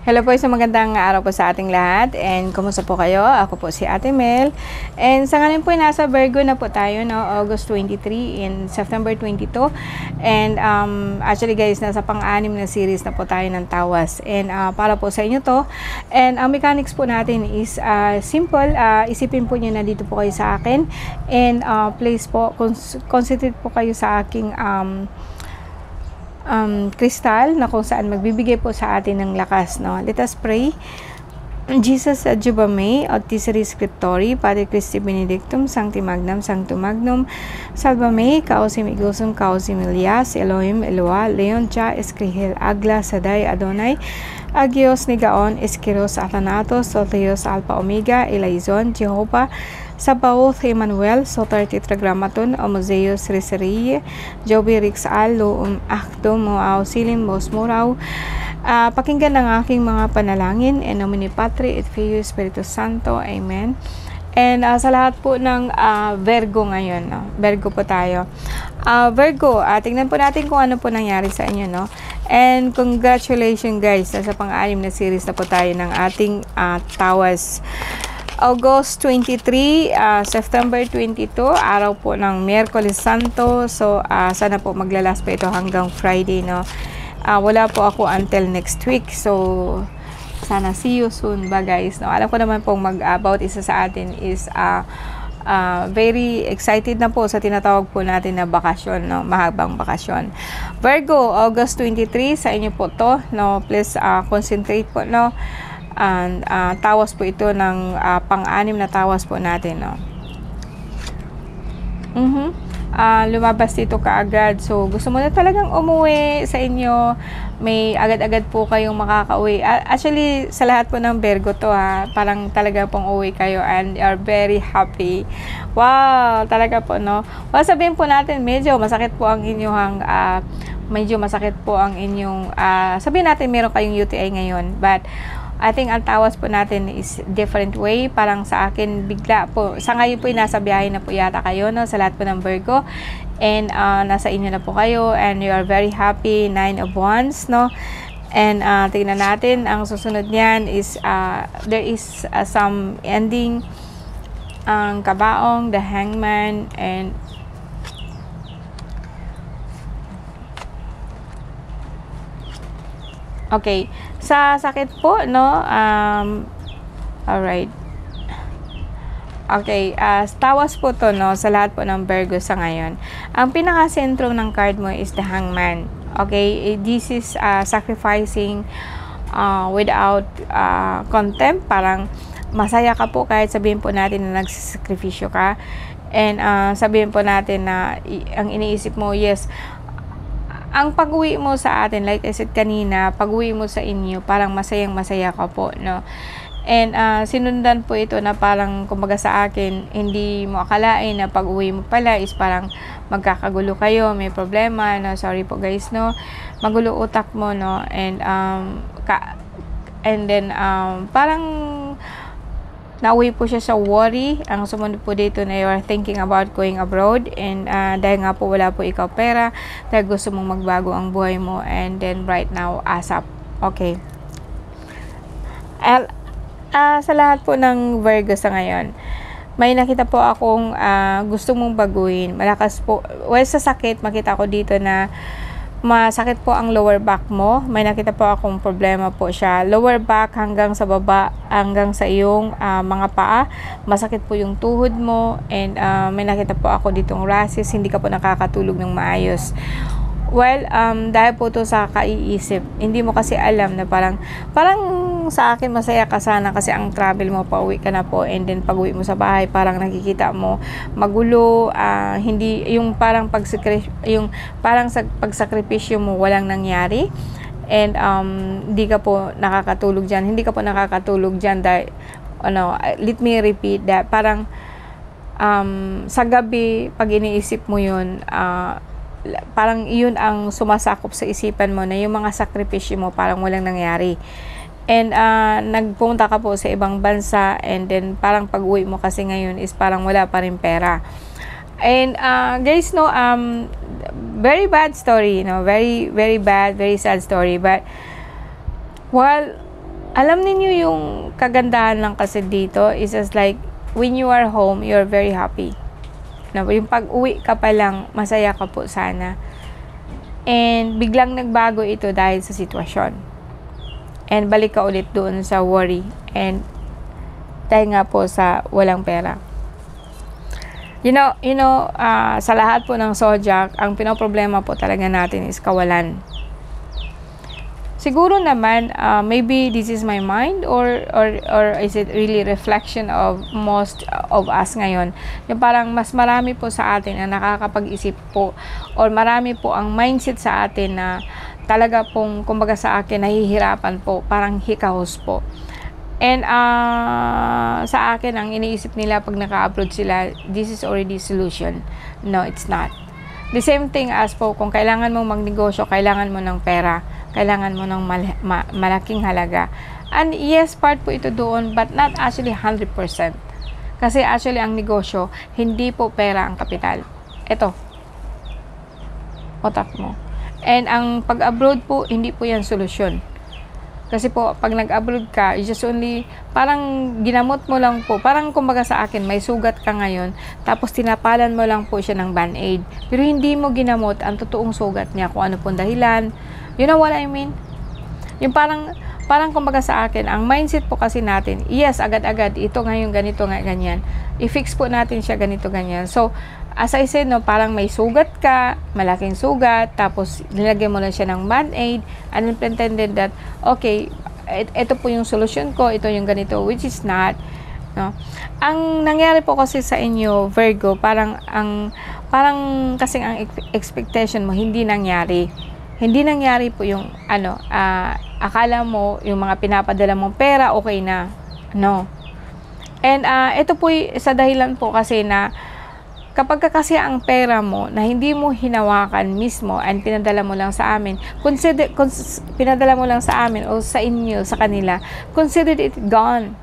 Hello po, isang magandang araw po sa ating lahat, and kumusta po kayo? Ako po si Ate Mel, and sa ngayon po nasa Virgo na po tayo, no? August 23 and September 22, and actually guys, nasa pang-anim na series na po tayo ng tawas, and para po sa inyo to, and ang mechanics po natin is simple. Isipin po nyo na dito po kayo sa akin, and please po, concentrate po kayo sa aking kristal na kung saan magbibigay po sa atin ng lakas, no? Let us pray. Jesus adjuvame, Autiseri Scriptori, Padre Christi Benedictum, Sancti Magnum, Sanctum Magnum, Salvame, Causim Igosum, Causim Elias, Elohim, Eloa, Leon Cha, Escrihel, Agla, Saday, Adonai, Agios, Negaon, Esquiros, Athanatos, Soteos, Alpha, Omega, Elizon, Jehovah, Sabaoth, Emmanuel, Sotar Tetragrammaton, Omoseus, Reserie, Joby, Rixal, Loum, Akdo, Moao, Silim, Mosmuraw. Pakinggan ang aking mga panalangin, in nomine Patri et Filii Spiritus Santo. Amen. And sa lahat po ng Virgo ngayon, no? Virgo po tayo. Virgo, tingnan po natin kung ano po nangyari sa inyo, no? And congratulations guys, nasa pang-anim na series na po tayo ng ating tawas. August 23, September 22, araw po ng Miyerkules Santo. So, sana po maglalas pa ito hanggang Friday, no? Wala po ako until next week. So, sana see you soon ba guys, no? Alam ko naman pong about isa sa atin is very excited na po sa tinatawag po natin na bakasyon, no? Mahabang bakasyon. Virgo, August 23, sa inyo po to, no? Please concentrate po, no? And tawas po ito ng pang-anim na tawas po natin, no? Lumabas dito kaagad. So, gusto mo na talagang umuwi sa inyo. May agad-agad po kayong makakauwi. Actually, sa lahat po ng Virgo to, parang talaga pong uwi kayo and are very happy. Wow! Talaga po, no? Well, sabihin po natin, medyo masakit po ang inyong sabihin natin meron kayong UTI ngayon. But, I think ang tawas po natin is different way. Parang sa akin, bigla po. Sa ngayon po, nasa biyahe na po yata kayo, no? Sa lahat po ng Virgo. And nasa inyo na po kayo. And you are very happy. 9 of Wands, no? And tingnan natin, ang susunod niyan is, there is some ending. Ang Kabaong, the Hangman, and okay, sa sakit po, no? Alright. Okay, tawas po to, no? Sa lahat po ng Virgo sa ngayon. Ang pinaka-sentro ng card mo is the Hangman. Okay, this is sacrificing without contempt. Parang masaya ka po kahit sabihin po natin na nagsasakripisyo ka. And sabihin po natin na ang iniisip mo, yes, ang pag-uwi mo sa atin, like I said kanina, pag-uwi mo sa inyo, parang masayang-masaya ka po, no? And sinundan po ito na parang, kumbaga sa akin, hindi mo akalain na pag-uwi mo pala is parang magkakagulo kayo, may problema, no? Sorry po guys, no? Magulo utak mo, no? And then parang nauwi po siya sa worry. Ang sumunod po dito na you are thinking about going abroad, and dahil nga po wala po ikaw pera, dahil gusto mong magbago ang buhay mo, and then right now ASAP. Okay, sa lahat po ng Virgo sa ngayon, may nakita po akong gusto mong baguhin. Malakas po, well, sa sakit, makita ko dito na masakit po ang lower back mo. May nakita po akong problema po siya. Lower back hanggang sa baba, hanggang sa iyong mga paa. Masakit po yung tuhod mo. And may nakita po ako ditong rashes. Hindi ka po nakakatulog ng maayos. Well, dahil po to sa kaiisip. Hindi mo kasi alam na parang sa akin masaya ka sana kasi ang travel mo, pauwi ka na po, and then pag-uwi mo sa bahay, parang nakikita mo magulo, hindi yung parang pagsakripisyo mo walang nangyari, and hindi ka po nakakatulog diyan dahil let me repeat that, parang sa gabi pag iniisip mo yun, parang iyon ang sumasakop sa isipan mo, na yung mga sakripisyo mo parang walang nangyari. And nagpunta ka po sa ibang bansa, and then parang pag-uwi mo kasi ngayon is parang wala pa rin pera. And guys, no, very bad story, very very bad, very sad story. But well, Alam niyo yung kagandahan lang kasi dito is just like, when you are home, you're very happy. No, yung pag-uwi ka pa lang, masaya ka po sana. And biglang nagbago ito dahil sa sitwasyon. And balik ka ulit doon sa worry. And dahil nga po sa walang pera. Sa lahat po ng zodiac, ang pinoproblema po talaga natin is kawalan. Siguro naman, maybe this is my mind or is it really reflection of most of us ngayon? Yung parang mas marami po sa atin na nakakapag-isip po or marami po ang mindset sa atin na talaga pong, kumbaga sa akin, nahihirapan po, parang hikahos po. And sa akin, ang iniisip nila pag naka-upload sila, this is already solution. No, it's not. The same thing as po, kung kailangan mong magnegosyo, kailangan mo ng pera, kailangan mo ng malaking halaga. And yes, part po ito doon, but not actually 100%. Kasi actually, ang negosyo, hindi po pera ang kapital. Ito, otak mo. And ang pag-abroad po, hindi po yan solusyon. Kasi po, pag nag-abroad ka, just only, parang ginamot mo lang po. Parang kumbaga sa akin, may sugat ka ngayon, tapos tinapalan mo lang po siya ng band-aid. Pero hindi mo ginamot ang totoong sugat niya, kung ano pong dahilan. You know what I mean? Yung parang kumbaga sa akin, ang mindset po kasi natin, yes, agad-agad, ito ngayon, ganito nga, ganyan. I-fix po natin siya ganito, ganyan. So, as I said, no, parang may sugat ka, malaking sugat, tapos nilagyan mo lang siya ng band-aid, and pretended that, okay, ito po yung solution ko, ito yung ganito, which is not. No? Ang nangyari po kasi sa inyo, Virgo, parang kasing ang expectation mo, hindi nangyari. Hindi nangyari po yung, akala mo, yung mga pinapadala mong pera, okay na. No. And, ito po sa dahilan po kasi na, kapag kasi ang pera mo na hindi mo hinawakan mismo and pinadala mo lang sa amin, pinadala mo lang sa amin o sa inyo, sa kanila, consider it gone.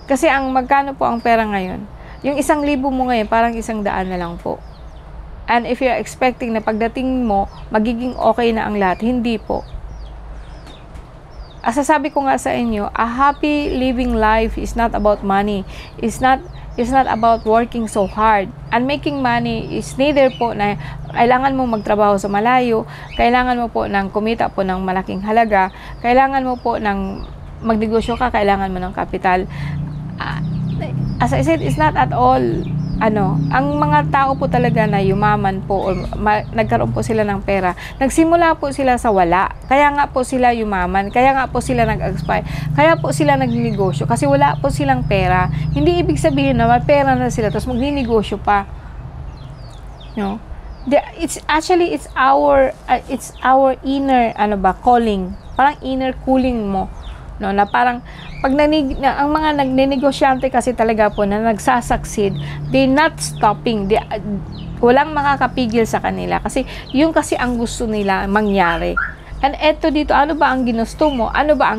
Kasi ang magkano po ang pera ngayon? Yung 1,000 mo ngayon, parang 100 na lang po. And if you're expecting na pagdating mo, magiging okay na ang lahat, hindi po. Sasabi ko nga sa inyo, a happy living life is not about money. It's not about working so hard. And making money is neither po na kailangan mo magtrabaho sa malayo, kailangan mo po ng kumita po ng malaking halaga, kailangan mo po ng magnegosyo ka, kailangan mo ng kapital. As I said, it's not at all, ang mga tao po talaga na yumaman po, o nagkaroon po sila ng pera, nagsimula po sila sa wala, kaya nga po sila yumaman, kaya nga po sila nag-expire, kaya po sila nagnegosyo, kasi wala po silang pera. Hindi ibig sabihin na may pera na sila, tapos magninegosyo pa. No? It's our inner, calling, parang inner cooling mo. No, na parang pag ang mga nagnenegosyoante kasi talaga po na nagsasucceed, they not stopping, walang makakapigil sa kanila kasi yun kasi ang gusto nila mangyari. And eto dito, ano ba ang ginusto mo? Ano ba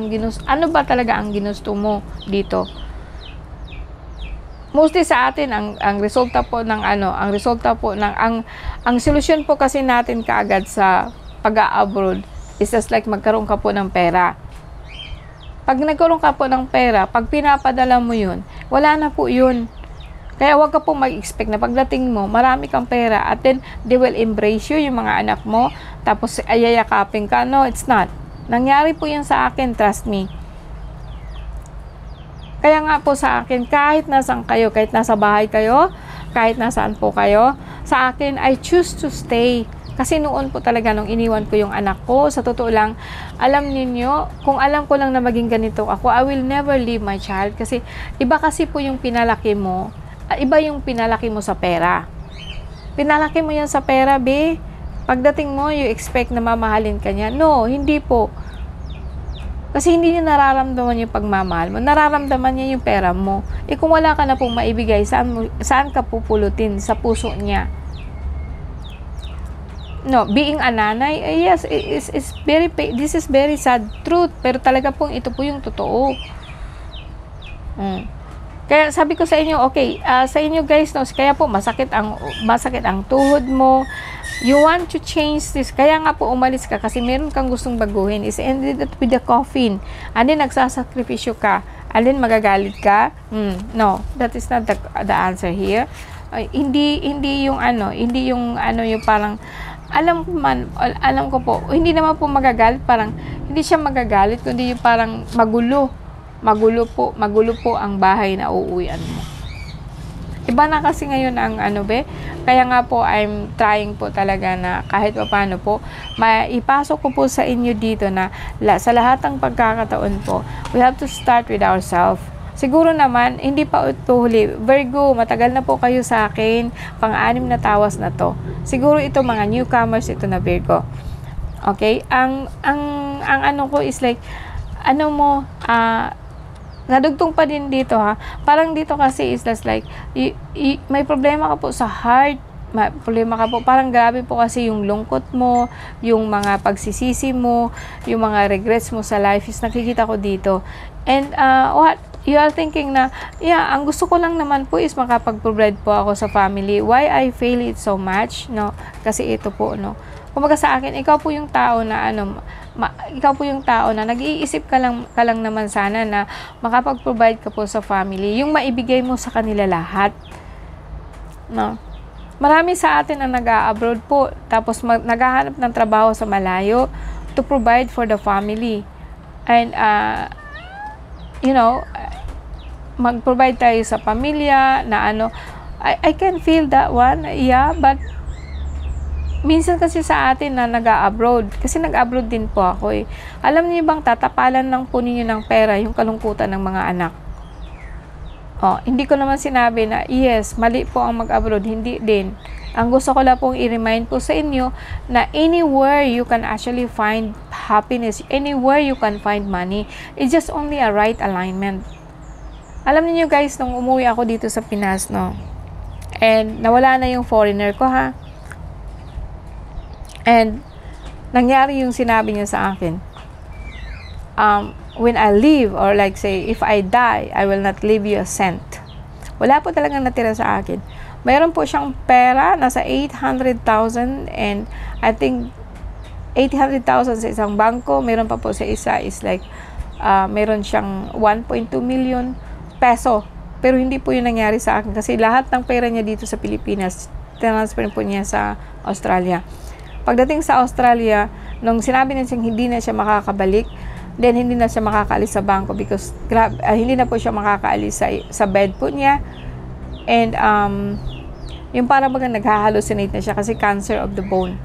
talaga ang ginusto mo dito? Mostly sa atin ang resulta po ng ang solusyon po kasi natin kaagad sa pag-a-abroad is just like magkaroon ka po ng pera. Pag nagkaroon ka po ng pera, pag pinapadala mo yun, wala na po yun. Kaya wag ka po mag-expect na pagdating mo, marami kang pera at then they will embrace you, yung mga anak mo, tapos ayayakapin ka. No, it's not. Nangyari po yun sa akin, trust me. Kaya nga po sa akin, kahit nasaan kayo, kahit nasa bahay kayo, kahit nasaan po kayo, sa akin, I choose to stay. Kasi noon po talaga nung iniwan ko yung anak ko, sa totoo lang, alam niyo, kung alam ko lang na maging ganito ako, I will never leave my child. Kasi iba kasi po yung pinalaki mo, iba yung pinalaki mo sa pera. Pinalaki mo yan sa pera, be. Pagdating mo, you expect na mamahalin ka niya. No, hindi po. Kasi hindi niya nararamdaman yung pagmamahal mo. Nararamdaman niya yung pera mo. Kung wala ka na pong maibigay, saan ka pupulutin? Sa puso niya. No, being a nanay, yes, this is very sad truth, pero talaga pong ito po yung totoo. Kaya sabi ko sa inyo, okay, sa inyo guys, no, kaya po masakit ang tuhod mo, You want to change this. Kaya nga po umalis ka kasi meron kang gustong baguhin. Is ended up with the coffin. And then nagsasakripisyo ka. And then magagalit ka. No, that is not the answer here. Hindi yung yung parang alam ko po, hindi naman po magagalit, parang hindi siya magagalit, kundi yung parang magulo po ang bahay na uuwian mo. Iba na kasi ngayon ang kaya nga po I'm trying po talaga na kahit paano po maipasok ko po sa inyo dito na sa lahat ng pagkakataon po, we have to start with ourselves. Siguro naman, hindi pa ito huli. Virgo, matagal na po kayo sa akin, pang-anim na tawas na to. Siguro ito mga newcomers ito na Virgo. Okay? Ang ko is like, nadugtong pa din dito ha. Parang dito kasi is just like, may problema ka po sa heart, may problema ka po, parang grabe po kasi yung lungkot mo, yung mga pagsisisi mo, yung mga regrets mo sa life is nakikita ko dito. And what you are thinking na, ang gusto ko lang naman po is makapag-provide po ako sa family. Why I fail it so much? No? Kasi ito po, no? Kumbaga sa akin, ikaw po yung tao na nag-iisip ka lang naman sana na makapag-provide ka po sa family, yung maibigay mo sa kanila lahat. No? Marami sa atin ang nag-a-abroad po, tapos naghahanap ng trabaho sa malayo to provide for the family. And, mag-provide tayo sa pamilya na I can feel that one, but minsan kasi sa atin na nag-a-abroad, kasi nag-abroad din po ako alam niyo bang tatapalan lang po ninyo ng pera yung kalungkutan ng mga anak. Hindi ko naman sinabi na yes, mali po ang mag-abroad, hindi din. Ang gusto ko lang pong i-remind po sa inyo na anywhere you can actually find happiness, anywhere you can find money, it's just only a right alignment. Alam niyo guys, nung umuwi ako dito sa Pinas, no, and nawala na yung foreigner ko ha, and nangyari yung sinabi niya sa akin, when I leave, or like say, if I die, I will not leave you a cent. Wala po talagang natira sa akin. Mayroon po siyang pera, nasa 800,000, and I think 800,000 sa isang bangko. Mayroon pa po sa isa is like, mayroon siyang 1.2 million peso. Pero hindi po yun nangyari sa akin kasi lahat ng pera niya dito sa Pilipinas, transfer po niya sa Australia. Pagdating sa Australia, nung sinabi niya siyang hindi na siya makakabalik, then hindi na siya makakaalis sa bangko because hindi na po siya makakaalis sa bed po niya. And yung parang bagang naghahallucinate na siya kasi cancer of the bone.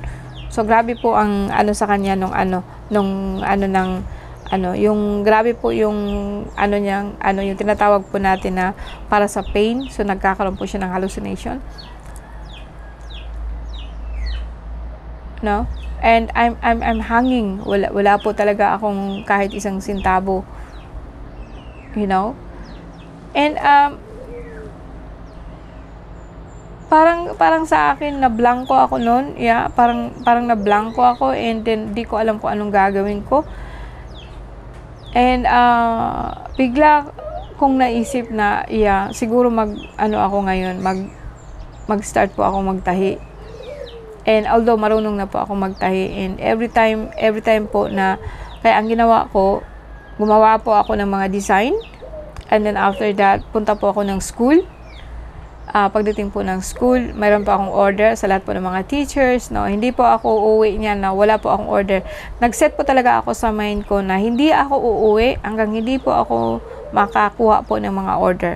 So grabe po ang sa kanya yung grabe po yung yung tinatawag po natin na para sa pain. So nagkakaroon po siya ng hallucination. No? And I'm hanging. Wala po talaga akong kahit isang sintabo. You know? And parang sa akin na blanco ako noon. Yeah, parang na blanco ako, and then di ko alam kung anong gagawin ko. And bigla kong naisip na siguro ako ngayon, mag-start po ako magtahi. And although marunong na po ako magtahi, and every time po na, kaya ang ginawa ko, gumawa po ako ng mga design, and then after that, punta po ako ng school. Pagdating po ng school, mayroon po akong order sa lahat po ng mga teachers, no? Hindi po ako uuwi niyan na wala po akong order. Nag-set po talaga ako sa mind ko na hindi ako uuwi hanggang hindi po ako makakuha po ng mga order.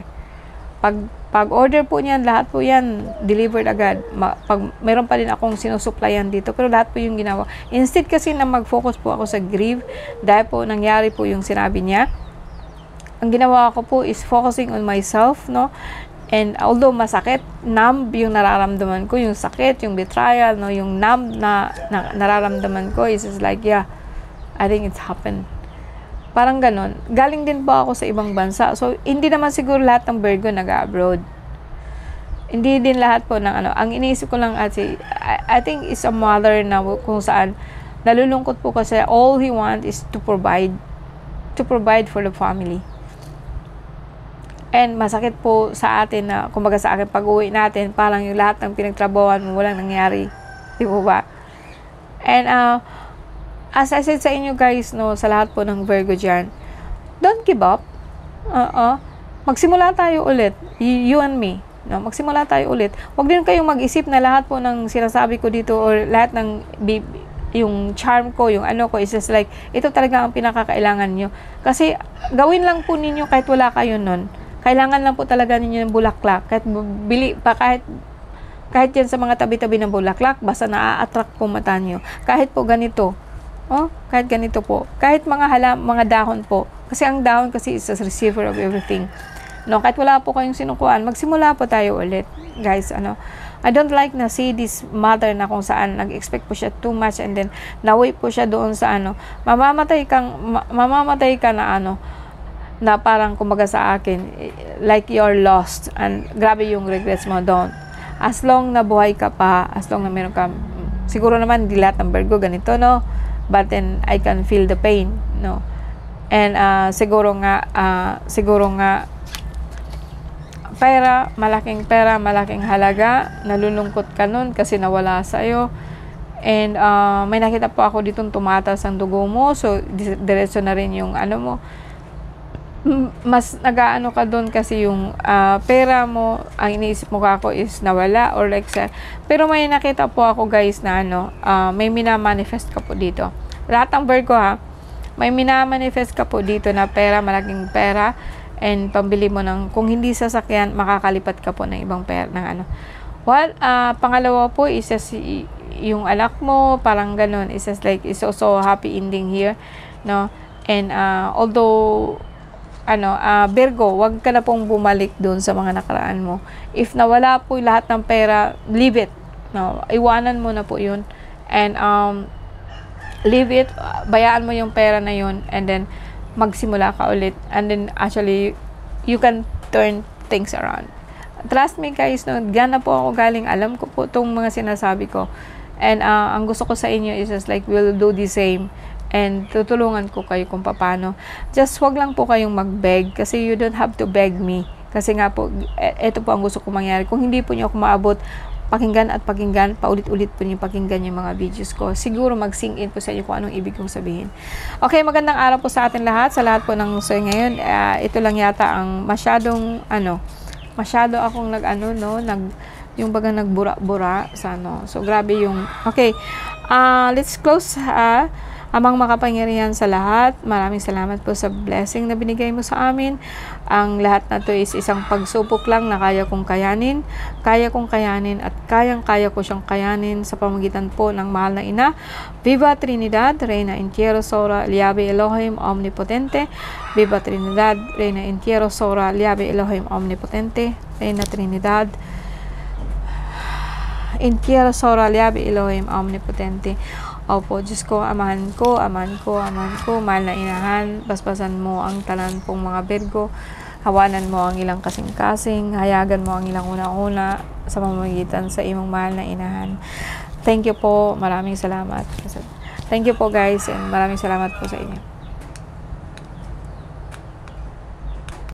Pag order po niyan, lahat po yan delivered agad. Mayroon pa din akong sinusuplayan dito, pero lahat po yung ginawa. Instead kasi na mag-focus po ako sa grief, dahil po nangyari po yung sinabi niya, ang ginawa ko po is focusing on myself, no? And although masakit, numb yung nararamdaman ko, yung sakit, yung betrayal, no, yung numb na nararamdaman ko is like, I think it's happened. Parang ganon. Galing din po ako sa ibang bansa. So, hindi naman siguro lahat ng Virgo nag-abroad. Hindi din lahat po ng Ang iniisip ko lang I think is a mother na kung saan nalulungkot po kasi all he want is to provide for the family. And masakit po sa atin na, kumbaga sa akin, pag-uwi natin, parang yung lahat ng pinagtrabawan mo, walang nangyari. Di po ba? And as I said sa inyo guys, no, sa lahat po ng Virgo dyan, don't give up. Magsimula tayo ulit. You and me. No, magsimula tayo ulit. Huwag din kayong mag-isip na lahat po ng sinasabi ko dito or lahat ng yung charm ko, yung ano ko, is just like, ito talaga ang pinakakailangan nyo. Kasi, gawin lang po ninyo kahit wala kayo nun. Kailangan lang po talaga ninyo ng bulaklak. Kahit yan sa mga tabi-tabi ng bulaklak, basta na-attract po mata nyo. Kahit po ganito. Kahit ganito po. Kahit mga dahon po. Kasi ang dahon kasi is a receiver of everything. No, kahit wala po kayong sinukuan, magsimula po tayo ulit. Guys, I don't like na see this mother na kung saan nag-expect po siya too much and then nawi po siya doon sa mamamatay ka na na parang kumbaga sa akin, like you're lost and grabe yung regrets mo. Don't. As long na buhay ka pa, as long na meron ka, siguro naman di lahat ng Virgo ganito, no? But then I can feel the pain, no? And siguro nga malaking halaga, nalulungkot ka nun kasi nawala sa'yo. And may nakita po ako ditong tumataas ang dugo mo, so diretso na rin yung mo, mas nagaano ka doon kasi yung pera mo, ang iniisip mo kako is nawala or like pero may nakita po ako guys na may minamanifest ka po dito. Lahat ng Virgo may minamanifest ka po dito na pera, malaking pera, and pambili mo ng, kung hindi sasakyan, makakalipat ka po ng ibang pera ng pangalawa po is yung anak mo, parang ganun, is just like, is also happy ending here, no? And although Virgo, wag ka na pong bumalik doon sa mga nakaraan mo. If nawala po lahat ng pera, leave it. No, iwanan mo na po yun. And leave it, bayaan mo yung pera na yun, and then magsimula ka ulit. And then actually, you can turn things around. Trust me guys, no, diyan na po ako galing. Alam ko po itong mga sinasabi ko. And ang gusto ko sa inyo is just like, we'll do the same. And tutulungan ko kayo kung paano. Just wag lang po kayong mag-beg kasi you don't have to beg me. Kasi nga po, ito po ang gusto ko mangyari. Kung hindi po niyo ako maabot, pakinggan, paulit-ulit po niyo pakinggan yung mga videos ko. Siguro mag-sink in po sa inyo kung anong ibig kong sabihin. Okay, magandang araw po sa atin lahat. Sa lahat po ng ngayon, ito lang yata ang masyado akong yung baga nagbura-bura sa So, grabe yung, okay, let's close Amang makapangyarihan sa lahat, maraming salamat po sa blessing na binigay mo sa amin. Ang lahat na to is isang pagsupok lang na kaya kong kayanin at kayang-kaya ko siyang kayanin sa pamamagitan po ng mahal na ina. Viva Trinidad, Reina Intiero Sora, Liabe Elohim Omnipotente. Viva Trinidad, Reina Intiero Sora, Liabe Elohim Omnipotente. Reina Trinidad, Intiero Sora, Liabe Elohim Omnipotente. Opo, Diyos ko, amahan ko, mahal na inahan, basbasan mo ang talan pong mga Virgo, hawanan mo ang ilang kasing-kasing, hayagan mo ang ilang una-una sa pamamagitan sa imong mahal na inahan. Thank you po, maraming salamat. Thank you po guys, and maraming salamat po sa inyo.